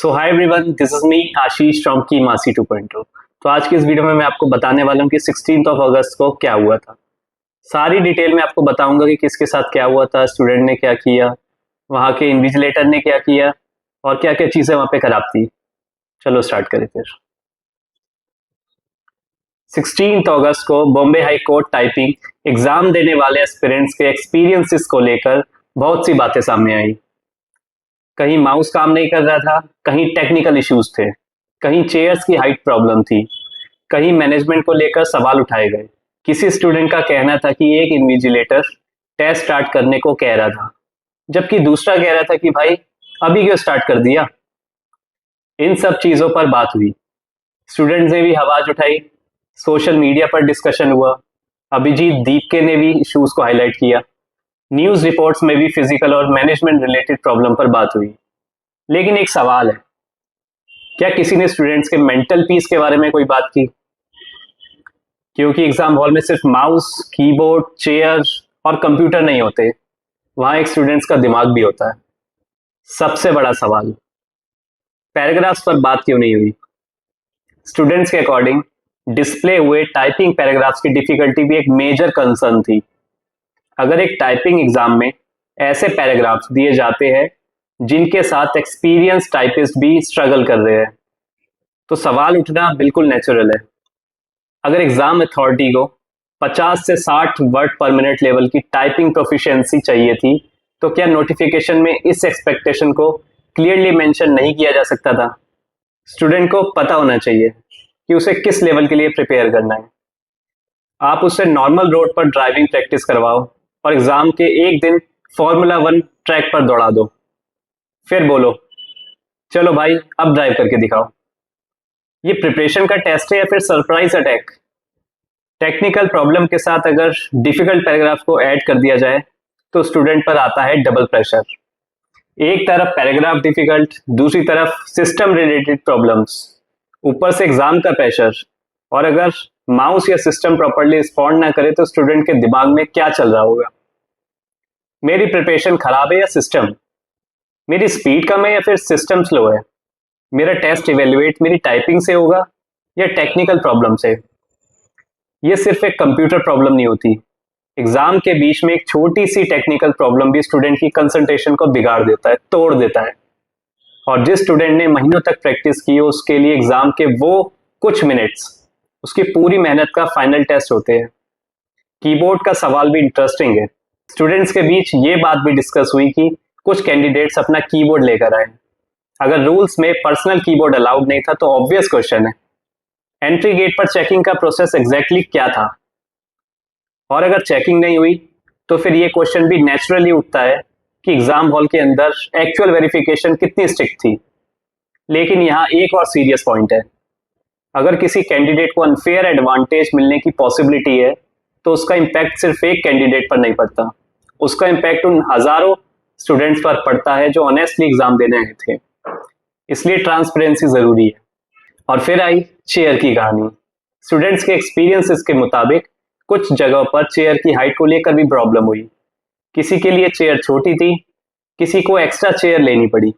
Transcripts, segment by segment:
So hi everyone, this is me Ashish from की मासी 2.0। तो आज की इस वीडियो में मैं आपको बताने वाला हूँ कि 16 अगस्त को क्या हुआ था। सारी डिटेल में आपको बताऊंगा कि किसके साथ क्या हुआ था, स्टूडेंट ने क्या किया, वहाँ के इन्विजिलेटर ने क्या किया और क्या क्या चीज़ें वहाँ पे खराब थी। चलो स्टार्ट करें फिर। 16 अगस्त को Bombay high court typing exam देने वाले एस्पिरेंट्स के एक्सपीरियंसेस को लेकर बहुत सी बातें सामने आई। कहीं माउस काम नहीं कर रहा था, कहीं टेक्निकल इश्यूज थे, कहीं चेयर्स की हाइट प्रॉब्लम थी, कहीं मैनेजमेंट को लेकर सवाल उठाए गए। किसी स्टूडेंट का कहना था कि एक इन्विजिलेटर टेस्ट स्टार्ट करने को कह रहा था, जबकि दूसरा कह रहा था कि भाई अभी क्यों स्टार्ट कर दिया। इन सब चीज़ों पर बात हुई, स्टूडेंट्स ने भी आवाज उठाई, सोशल मीडिया पर डिस्कशन हुआ, अभिजीत दीपके ने भी इश्यूज को हाईलाइट किया, न्यूज रिपोर्ट्स में भी फिजिकल और मैनेजमेंट रिलेटेड प्रॉब्लम पर बात हुई। लेकिन एक सवाल है, क्या किसी ने स्टूडेंट्स के मेंटल पीस के बारे में कोई बात की? क्योंकि एग्जाम हॉल में सिर्फ माउस, कीबोर्ड, चेयर और कंप्यूटर नहीं होते, वहां एक स्टूडेंट्स का दिमाग भी होता है। सबसे बड़ा सवाल, पैराग्राफ्स पर बात क्यों नहीं हुई? स्टूडेंट्स के अकॉर्डिंग डिस्प्ले हुए टाइपिंग पैराग्राफ्स की डिफिकल्टी भी एक मेजर कंसर्न थी। अगर एक टाइपिंग एग्जाम में ऐसे पैराग्राफ्स दिए जाते हैं जिनके साथ एक्सपीरियंस टाइपिस्ट भी स्ट्रगल कर रहे हैं, तो सवाल उठना बिल्कुल नेचुरल है। अगर एग्जाम अथॉरिटी को 50 से 60 वर्ड पर मिनट लेवल की टाइपिंग प्रोफिशिएंसी चाहिए थी, तो क्या नोटिफिकेशन में इस एक्सपेक्टेशन को क्लियरली मेंशन नहीं किया जा सकता था? स्टूडेंट को पता होना चाहिए कि उसे किस लेवल के लिए प्रिपेयर करना है। आप उससे नॉर्मल रोड पर ड्राइविंग प्रैक्टिस करवाओ और एग्जाम के एक दिन फॉर्मूला 1 ट्रैक पर दौड़ा दो, फिर बोलो चलो भाई अब ड्राइव करके दिखाओ। ये प्रिपरेशन का टेस्ट है या फिर सरप्राइज अटैक? टेक्निकल प्रॉब्लम के साथ अगर डिफिकल्ट पैराग्राफ को ऐड कर दिया जाए तो स्टूडेंट पर आता है डबल प्रेशर। एक तरफ पैराग्राफ डिफिकल्ट, दूसरी तरफ सिस्टम रिलेटेड प्रॉब्लम्स, ऊपर से एग्जाम का प्रेशर। और अगर माउस या सिस्टम प्रॉपर्ली रिस्पॉन्ड ना करे तो स्टूडेंट के दिमाग में क्या चल रहा होगा? मेरी प्रिपरेशन खराब है या सिस्टम? मेरी स्पीड कम है या फिर सिस्टम स्लो है? मेरा टेस्ट इवेल्युएट मेरी टाइपिंग से होगा या टेक्निकल प्रॉब्लम से? ये सिर्फ एक कंप्यूटर प्रॉब्लम नहीं होती, एग्जाम के बीच में एक छोटी सी टेक्निकल प्रॉब्लम भी स्टूडेंट की कंसंट्रेशन को बिगाड़ देता है, तोड़ देता है। और जिस स्टूडेंट ने महीनों तक प्रैक्टिस की, उसके लिए एग्जाम के वो कुछ मिनट्स उसकी पूरी मेहनत का फाइनल टेस्ट होते हैं। कीबोर्ड का सवाल भी इंटरेस्टिंग है। स्टूडेंट्स के बीच ये बात भी डिस्कस हुई कि कुछ कैंडिडेट्स अपना कीबोर्ड लेकर आए। अगर रूल्स में पर्सनल कीबोर्ड अलाउड नहीं था तो ऑब्वियस क्वेश्चन है, एंट्री गेट पर चेकिंग का प्रोसेस एग्जैक्टली क्या था? और अगर चेकिंग नहीं हुई तो फिर ये क्वेश्चन भी नेचुरली उठता है कि एग्जाम हॉल के अंदर एक्चुअल वेरिफिकेशन कितनी स्ट्रिक्ट थी। लेकिन यहाँ एक और सीरियस पॉइंट है, अगर किसी कैंडिडेट को अनफेयर एडवांटेज मिलने की पॉसिबिलिटी है तो उसका इम्पैक्ट सिर्फ एक कैंडिडेट पर नहीं पड़ता, उसका इम्पैक्ट उन हजारों स्टूडेंट्स पर पड़ता है जो ऑनेस्टली एग्जाम देने आए थे। इसलिए ट्रांसपेरेंसी जरूरी है। और फिर आई चेयर की कहानी। स्टूडेंट्स के एक्सपीरियंसेस के मुताबिक कुछ जगहों पर चेयर की हाइट को लेकर भी प्रॉब्लम हुई। किसी के लिए चेयर छोटी थी, किसी को एक्स्ट्रा चेयर लेनी पड़ी।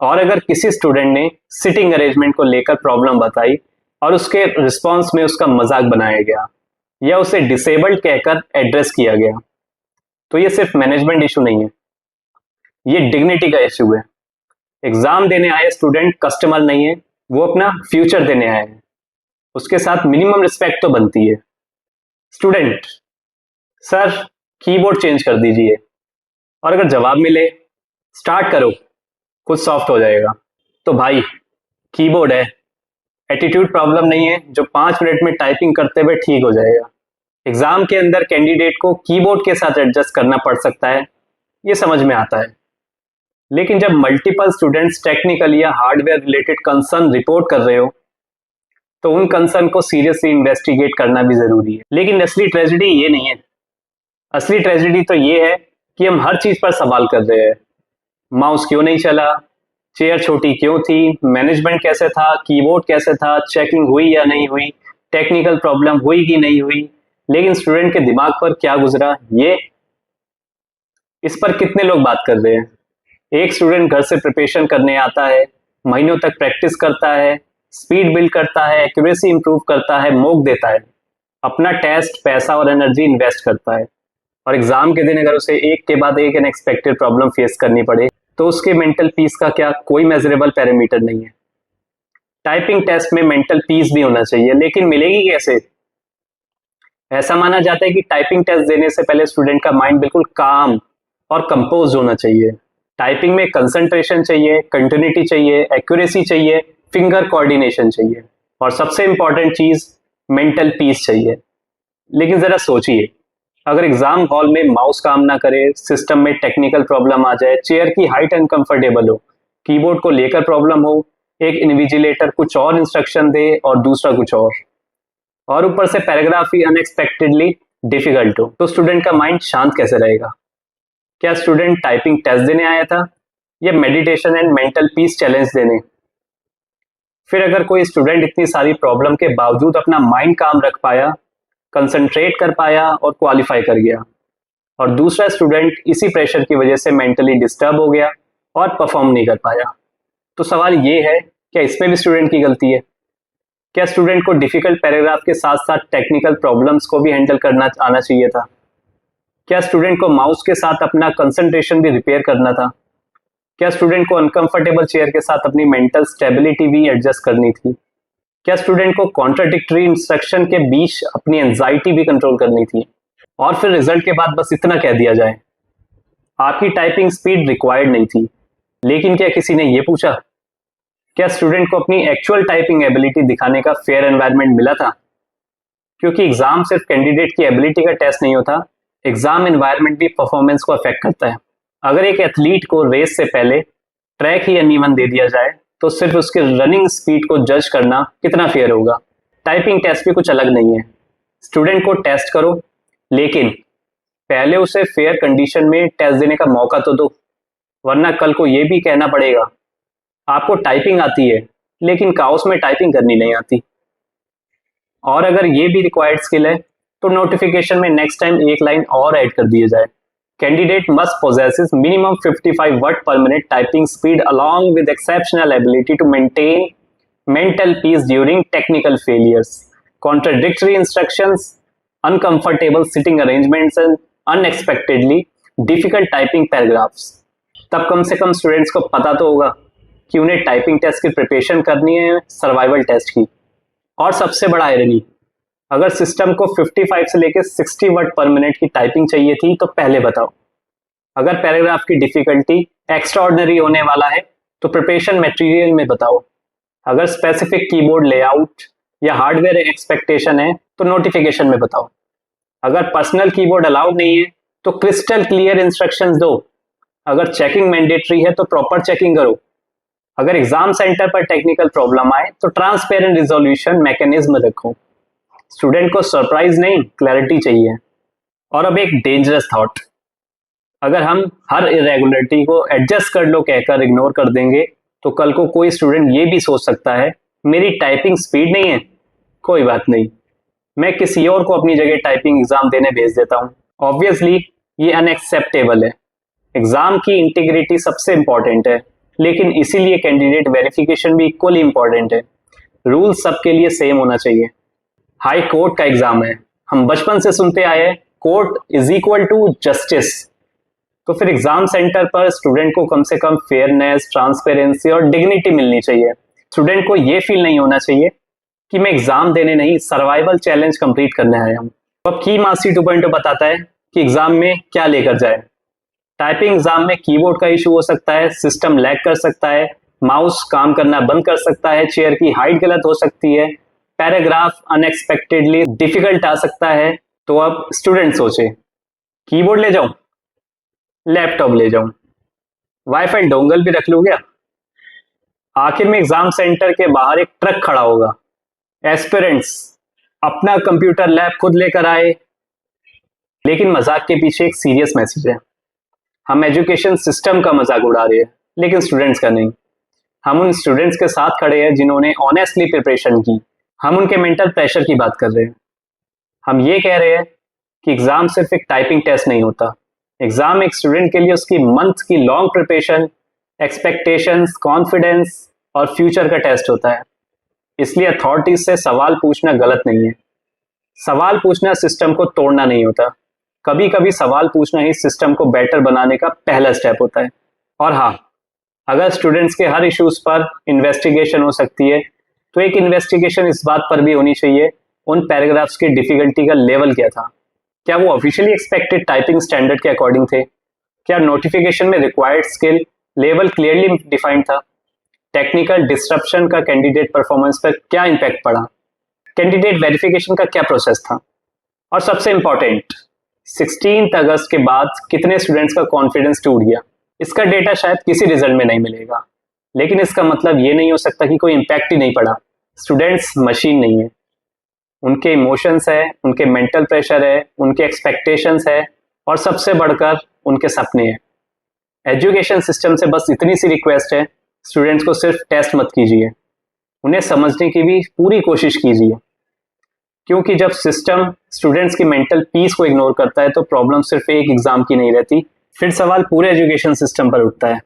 और अगर किसी स्टूडेंट ने सिटिंग अरेंजमेंट को लेकर प्रॉब्लम बताई और उसके रिस्पॉन्स में उसका मजाक बनाया गया या उसे डिसेबल्ड कहकर एड्रेस किया गया, तो ये सिर्फ मैनेजमेंट इशू नहीं है, ये डिग्निटी का इशू है। एग्जाम देने आए स्टूडेंट कस्टमर नहीं है, वो अपना फ्यूचर देने आए हैं, उसके साथ मिनिमम रिस्पेक्ट तो बनती है। स्टूडेंट, सर कीबोर्ड चेंज कर दीजिए, और अगर जवाब मिले स्टार्ट करो, कुछ सॉफ्ट हो जाएगा, तो भाई कीबोर्ड है, एटीट्यूड प्रॉब्लम नहीं है जो 5 मिनट में टाइपिंग करते हुए ठीक हो जाएगा। एग्जाम के अंदर कैंडिडेट को कीबोर्ड के साथ एडजस्ट करना पड़ सकता है, ये समझ में आता है। लेकिन जब मल्टीपल स्टूडेंट्स टेक्निकल या हार्डवेयर रिलेटेड कंसर्न रिपोर्ट कर रहे हो तो उन कंसर्न को सीरियसली इन्वेस्टिगेट करना भी जरूरी है। लेकिन असली ट्रेजेडी ये नहीं है, असली ट्रेजेडी तो ये है कि हम हर चीज पर सवाल कर रहे हैं। माउस क्यों नहीं चला, चेयर छोटी क्यों थी, मैनेजमेंट कैसे था, कीबोर्ड कैसे था, चेकिंग हुई या नहीं हुई, टेक्निकल प्रॉब्लम हुई कि नहीं हुई, लेकिन स्टूडेंट के दिमाग पर क्या गुजरा, ये इस पर कितने लोग बात कर रहे हैं? एक स्टूडेंट घर से प्रिपरेशन करने आता है, महीनों तक प्रैक्टिस करता है, स्पीड बिल्ड करता है, एक्यूरेसी इंप्रूव करता है, मॉक देता है, अपना टेस्ट, पैसा और एनर्जी इन्वेस्ट करता है, और एग्जाम के दिन अगर उसे एक के बाद एक अनएक्सपेक्टेड प्रॉब्लम फेस करनी पड़े तो उसके मेंटल पीस का क्या कोई मेजरेबल पैरामीटर नहीं है। टाइपिंग टेस्ट में मेंटल पीस भी होना चाहिए, लेकिन मिलेगी कैसे? ऐसा माना जाता है कि टाइपिंग टेस्ट देने से पहले स्टूडेंट का माइंड बिल्कुल काम और कंपोज होना चाहिए। टाइपिंग में कंसंट्रेशन चाहिए, कंटिन्यूटी चाहिए, एक्यूरेसी चाहिए, फिंगर कोऑर्डिनेशन चाहिए, और सबसे इंपॉर्टेंट चीज मेंटल पीस चाहिए। लेकिन जरा सोचिए, अगर एग्जाम हॉल में माउस काम ना करे, सिस्टम में टेक्निकल प्रॉब्लम आ जाए, चेयर की हाइट अनकंफर्टेबल हो, कीबोर्ड को लेकर प्रॉब्लम हो, एक इन्विजिलेटर कुछ और इंस्ट्रक्शन दे और दूसरा कुछ और ऊपर से पैराग्राफ ही अनएक्सपेक्टेडली डिफिकल्ट हो, तो स्टूडेंट का माइंड शांत कैसे रहेगा? क्या स्टूडेंट टाइपिंग टेस्ट देने आया था या meditation and mental peace challenge देने? फिर अगर कोई स्टूडेंट इतनी सारी प्रॉब्लम के बावजूद अपना माइंड काम रख पाया, कंसंट्रेट कर पाया और क्वालिफाई कर गया, और दूसरा स्टूडेंट इसी प्रेशर की वजह से मेंटली डिस्टर्ब हो गया और परफॉर्म नहीं कर पाया, तो सवाल ये है, क्या इसमें भी स्टूडेंट की गलती है? क्या स्टूडेंट को डिफिकल्ट पैराग्राफ के साथ साथ टेक्निकल प्रॉब्लम्स को भी हैंडल करना आना चाहिए था? क्या स्टूडेंट को माउस के साथ अपना कंसंट्रेशन भी रिपेयर करना था? क्या स्टूडेंट को अनकंफर्टेबल चेयर के साथ अपनी मेंटल स्टेबिलिटी भी एडजस्ट करनी थी? क्या स्टूडेंट को कॉन्ट्राडिक्टरी इंस्ट्रक्शन के बीच अपनी एंजाइटी भी कंट्रोल करनी थी? और फिर रिजल्ट के बाद बस इतना कह दिया जाए, आपकी टाइपिंग स्पीड रिक्वायर्ड नहीं थी, लेकिन क्या किसी ने यह पूछा, क्या स्टूडेंट को अपनी एक्चुअल टाइपिंग एबिलिटी दिखाने का फेयर एनवायरनमेंट मिला था? क्योंकि एग्जाम सिर्फ कैंडिडेट की एबिलिटी का टेस्ट नहीं होता, एग्जाम एनवायरनमेंट भी परफॉर्मेंस को अफेक्ट करता है। अगर एक एथलीट को रेस से पहले ट्रैक ही अनइवन दे दिया जाए तो सिर्फ उसके रनिंग स्पीड को जज करना कितना फेयर होगा? टाइपिंग टेस्ट भी कुछ अलग नहीं है। स्टूडेंट को टेस्ट करो, लेकिन पहले उसे फेयर कंडीशन में टेस्ट देने का मौका तो दो, वरना कल को यह भी कहना पड़ेगा आपको टाइपिंग आती है लेकिन काउस में टाइपिंग करनी नहीं आती। और अगर ये भी रिक्वायर्ड स्किल है तो नोटिफिकेशन में नेक्स्ट टाइम एक लाइन और ऐड कर दिए जाए, candidate must possesses minimum 55 word per minute typing speed along with exceptional ability to maintain mental peace during technical failures, contradictory instructions, uncomfortable sitting arrangements and unexpectedly difficult typing paragraphs। तब कम से कम students को पता तो होगा कि उन्हें typing test की preparation करनी है सर्वाइवल टेस्ट की। और सबसे बड़ा आयरनी, अगर सिस्टम को 55 से लेकर 60 वर्ड पर मिनट की टाइपिंग चाहिए थी तो पहले बताओ। अगर पैराग्राफ की डिफिकल्टी एक्स्ट्राऑर्डिनरी होने वाला है तो प्रिपरेशन मटेरियल में बताओ। अगर स्पेसिफिक कीबोर्ड लेआउट या हार्डवेयर एक्सपेक्टेशन है तो नोटिफिकेशन में बताओ। अगर पर्सनल कीबोर्ड अलाउड नहीं है तो क्रिस्टल क्लियर इंस्ट्रक्शंस दो। अगर चेकिंग मैंडेटरी है तो प्रॉपर चेकिंग करो। अगर एग्जाम सेंटर पर टेक्निकल प्रॉब्लम आए तो ट्रांसपेरेंट रिजोल्यूशन मैकेनिज्म रखो। स्टूडेंट को सरप्राइज नहीं, क्लैरिटी चाहिए। और अब एक डेंजरस थॉट, अगर हम हर इरेगुलरिटी को एडजस्ट कर लो कहकर इग्नोर कर देंगे तो कल को कोई स्टूडेंट ये भी सोच सकता है मेरी टाइपिंग स्पीड नहीं है, कोई बात नहीं, मैं किसी और को अपनी जगह टाइपिंग एग्जाम देने भेज देता हूँ। ऑब्वियसली ये अनएक्सेप्टेबल है। एग्जाम की इंटीग्रिटी सबसे इंपॉर्टेंट है, लेकिन इसीलिए कैंडिडेट वेरिफिकेशन भी इक्वली इंपॉर्टेंट है। रूल सबके लिए सेम होना चाहिए। हाई कोर्ट का एग्जाम है, हम बचपन से सुनते आए हैं court is equal to justice, तो फिर एग्जाम सेंटर पर स्टूडेंट को कम से कम फेयरनेस, ट्रांसपेरेंसी और डिग्निटी मिलनी चाहिए। स्टूडेंट को यह फील नहीं होना चाहिए कि मैं एग्जाम देने नहीं, सर्वाइवल चैलेंज कंप्लीट करने आया हूं। अब की मासी 2.0 बताता है कि एग्जाम में क्या लेकर जाए। टाइपिंग एग्जाम में कीबोर्ड का इशू हो सकता है, सिस्टम लैग कर सकता है, माउस काम करना बंद कर सकता है, चेयर की हाइट गलत हो सकती है, पैराग्राफ अनएक्सपेक्टेडली डिफिकल्ट आ सकता है। तो अब स्टूडेंट सोचे, कीबोर्ड ले जाऊं, लैपटॉप ले जाऊं, वाईफाई डोंगल भी रख लूं क्या? आखिर में एग्जाम सेंटर के बाहर एक ट्रक खड़ा होगा, एस्पिरेंट्स अपना कंप्यूटर लैब खुद लेकर आए। लेकिन मजाक के पीछे एक सीरियस मैसेज है। हम एजुकेशन सिस्टम का मजाक उड़ा रहे हैं, लेकिन स्टूडेंट्स का नहीं। हम उन स्टूडेंट्स के साथ खड़े हैं जिन्होंने ऑनेस्टली प्रिपरेशन की। हम उनके मेंटल प्रेशर की बात कर रहे हैं। हम ये कह रहे हैं कि एग्जाम सिर्फ एक टाइपिंग टेस्ट नहीं होता। एग्जाम एक स्टूडेंट के लिए उसकी मंथ की लॉन्ग प्रिपरेशन, एक्सपेक्टेशंस, कॉन्फिडेंस, और फ्यूचर का टेस्ट होता है। इसलिए अथॉरिटीज से सवाल पूछना गलत नहीं है। सवाल पूछना सिस्टम को तोड़ना नहीं होता, कभी कभी सवाल पूछना ही सिस्टम को बेटर बनाने का पहला स्टेप होता है। और हाँ, अगर स्टूडेंट्स के हर इश्यूज पर इन्वेस्टिगेशन हो सकती है, तो एक इन्वेस्टिगेशन इस बात पर भी होनी चाहिए उन पैराग्राफ्स की डिफिकल्टी का लेवल क्या था। क्या वो ऑफिशियली एक्सपेक्टेड टाइपिंग स्टैंडर्ड के अकॉर्डिंग थे? क्या नोटिफिकेशन में required skill level clearly defined था? टेक्निकल डिस्ट्रप्शन का कैंडिडेट परफॉर्मेंस पर क्या इम्पैक्ट पड़ा? कैंडिडेट वेरिफिकेशन का क्या प्रोसेस था? और सबसे इंपॉर्टेंट, 16 अगस्त के बाद कितने स्टूडेंट्स का कॉन्फिडेंस टूट गया? इसका डेटा शायद किसी रिजल्ट में नहीं मिलेगा, लेकिन इसका मतलब ये नहीं हो सकता कि कोई इम्पैक्ट ही नहीं पड़ा। स्टूडेंट्स मशीन नहीं है, उनके इमोशंस है, उनके मेंटल प्रेशर है, उनके एक्सपेक्टेशंस है, और सबसे बढ़कर उनके सपने हैं। एजुकेशन सिस्टम से बस इतनी सी रिक्वेस्ट है, स्टूडेंट्स को सिर्फ टेस्ट मत कीजिए, उन्हें समझने की भी पूरी कोशिश कीजिए। क्योंकि जब सिस्टम स्टूडेंट्स की मेंटल पीस को इग्नोर करता है तो प्रॉब्लम सिर्फ एक एग्जाम की नहीं रहती, फिर सवाल पूरे एजुकेशन सिस्टम पर उठता है।